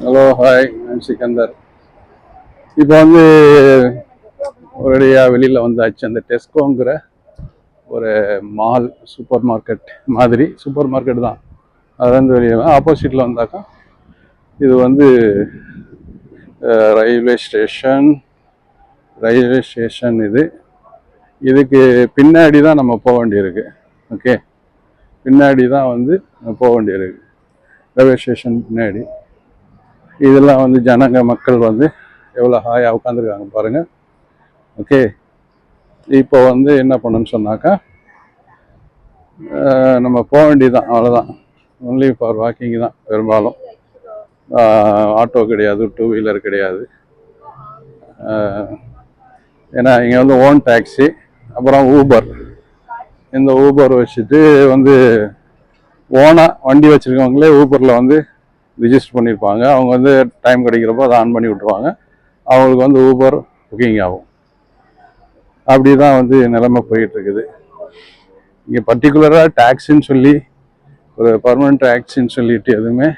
Hello hi, நான் சிக்கந்தர். இப்போ வந்து ஒரேடியாக வெளியில் வந்தாச்சு. அந்த டெஸ்கோங்கிற ஒரு மால், சூப்பர் மார்க்கெட் மாதிரி சூப்பர் மார்க்கெட் தான். அது வந்து வெளியே ஆப்போசிட்டில் வந்தாக்கா இது வந்து ரயில்வே ஸ்டேஷன். இதுக்கு பின்னாடி தான் நம்ம போக வேண்டியிருக்கு. ஓகே, பின்னாடி தான் வந்து போக வேண்டியிருக்கு. ரயில்வே ஸ்டேஷன் பின்னாடி இதெல்லாம் வந்து மக்கள் வந்து எவ்வளோ ஹாயாக உட்காந்துருக்காங்க பாருங்கள். ஓகே, இப்போ வந்து என்ன பண்ணணும்னு சொன்னாக்கா நம்ம போக வேண்டியதுதான், அவ்வளோதான். ஒன்லி ஃபார் வாக்கிங் தான் பெரும்பாலும். ஆட்டோ கிடையாது, டூ வீலர் கிடையாது. ஏன்னா இங்கே வந்து ஓன் டாக்ஸி, அப்புறம் ஊபர். இந்த ஊபர் வச்சுட்டு வந்து ஓனாக வண்டி வச்சுருக்கவங்களே ஊபரில் வந்து ரிஜிஸ்டர் பண்ணியிருப்பாங்க. அவங்க வந்து டைம் கிடைக்கிறப்போ அதை ஆன் பண்ணி விட்ருவாங்க. அவங்களுக்கு வந்து ஊபர் புக்கிங் ஆகும். அப்படி தான் வந்து நிலைமை போயிட்டுருக்குது. இங்கே பர்டிகுலராக டேக்ஸின்னு சொல்லி ஒரு பர்மனெண்ட் டேக்ஸின்னு சொல்லிட்டு எதுவுமே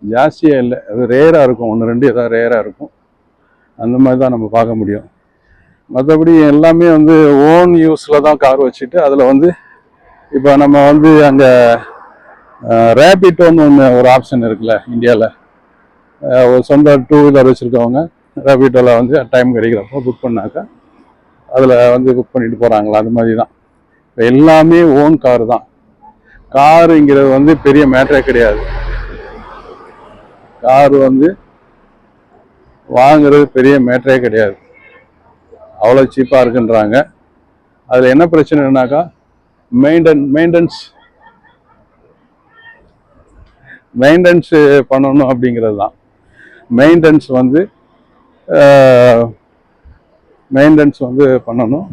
ஜாஸ்தியாக இல்லை. அது ரேராக இருக்கும், ஒன்று ரெண்டு எதாவது ரேராக இருக்கும். அந்த மாதிரி தான் நம்ம பார்க்க முடியும். மற்றபடி எல்லாமே வந்து ஓன் யூஸில் தான் கார் வச்சுட்டு அதில் வந்து இப்போ நம்ம வந்து அங்கே ரேபிட்டோன்னு ஒரு ஆப்ஷன் இருக்குல்ல இந்தியாவில். ஒரு சொந்த டூ வீலர் வச்சுருக்கவங்க ரேபிட்டோவில் வந்து டைம் கிடைக்கிறப்போ புக் பண்ணாக்கா அதில் வந்து புக் பண்ணிட்டு போகிறாங்களா, அது மாதிரி தான். இப்போ எல்லாமே ஓன் கார் தான். காருங்கிறது வந்து பெரிய மேட்டரே கிடையாது. கார் வந்து வாங்குறது பெரிய மேட்டரே கிடையாது, அவ்வளோ சீப்பாக இருக்குன்றாங்க. அதில் என்ன பிரச்சனைனாக்கா மெயின்டெனன்ஸ் பண்ணணும் அப்படிங்கிறது தான். மெயின்டெனன்ஸ் வந்து பண்ணணும்.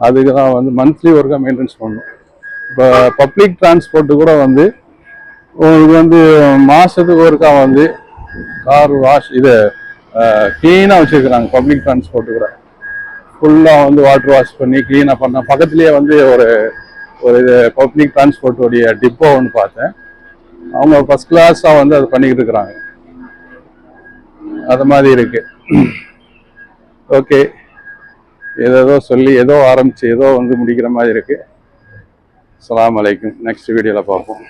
அதுக்கு தான் வந்து மந்த்லி ஒர்க்காக மெயின்டெனன்ஸ் பண்ணணும். இப்போ பப்ளிக் டிரான்ஸ்போர்ட்டு கூட வந்து உங்களுக்கு வந்து மாதத்துக்கு ஒருக்கா வந்து கார் வாஷ் இது க்ளீனாக வச்சுருக்குறாங்க. பப்ளிக் டிரான்ஸ்போர்ட்டு கூட ஃபுல்லாக வந்து வாட்டர் வாஷ் பண்ணி க்ளீனாக பண்ண. பக்கத்துலேயே வந்து ஒரு இது பப்ளிக் டிரான்ஸ்போர்ட்டுடைய டிப்போ ஒன்று பார்த்தேன். அவங்க ஃபர்ஸ்ட் கிளாஸாக வந்து அது பண்ணிக்கிட்டு இருக்கிறாங்க. அது மாதிரி இருக்கு. ஓகே, ஏதோ சொல்லி ஏதோ ஆரம்பிச்சு ஏதோ வந்து முடிக்கிற மாதிரி இருக்கு. அஸ்ஸலாமு அலைக்கும். நெக்ஸ்ட் வீடியோவில் பார்ப்போம்.